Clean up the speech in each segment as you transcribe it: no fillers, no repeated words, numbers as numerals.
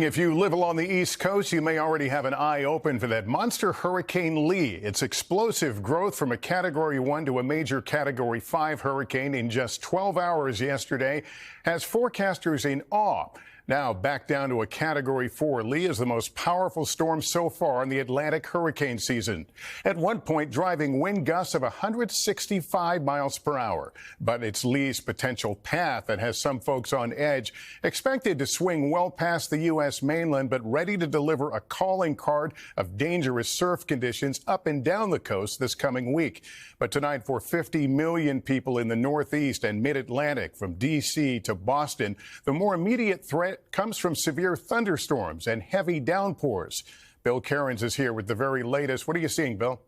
If you live along the East Coast, you may already have an eye open for that monster Hurricane Lee. Its explosive growth from a Category 1 to a major Category 5 hurricane in just 12 hours yesterday has forecasters in awe. Now back down to a Category 4, Lee is the most powerful storm so far in the Atlantic hurricane season. At one point, driving wind gusts of 165 miles per hour. But it's Lee's potential path that has some folks on edge, expected to swing well past the U.S. mainland, but ready to deliver a calling card of dangerous surf conditions up and down the coast this coming week. But tonight, for 50 million people in the Northeast and Mid-Atlantic, from D.C. to Boston, the more immediate threat comes from severe thunderstorms and heavy downpours. Bill Karins is here with the very latest. What are you seeing, Bill?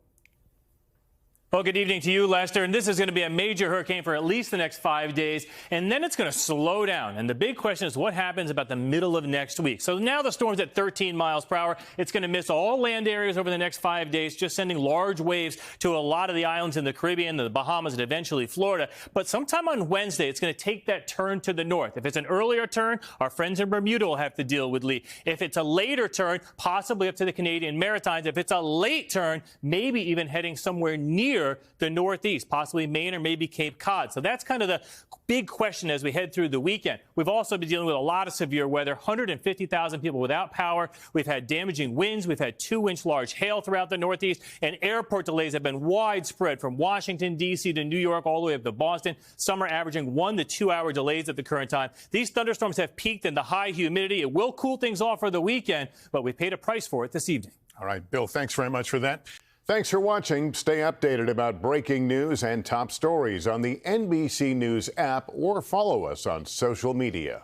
Well, good evening to you, Lester. And this is going to be a major hurricane for at least the next 5 days, and then it's going to slow down. And the big question is what happens about the middle of next week. So now the storm's at 13 miles per hour. It's going to miss all land areas over the next 5 days, just sending large waves to a lot of the islands in the Caribbean, the Bahamas, and eventually Florida. But sometime on Wednesday, it's going to take that turn to the north. If it's an earlier turn, our friends in Bermuda will have to deal with Lee. If it's a later turn, possibly up to the Canadian Maritimes. If it's a late turn, maybe even heading somewhere near the Northeast, possibly Maine or maybe Cape Cod. So that's kind of the big question as we head through the weekend. We've also been dealing with a lot of severe weather, 150,000 people without power. We've had damaging winds. We've had 2-inch large hail throughout the Northeast, and airport delays have been widespread from Washington, D.C. to New York, all the way up to Boston. Some are averaging 1 to 2 hour delays at the current time. These thunderstorms have peaked in the high humidity. It will cool things off for the weekend, but we paid a price for it this evening. All right, Bill, thanks very much for that. Thanks for watching. Stay updated about breaking news and top stories on the NBC News app or follow us on social media.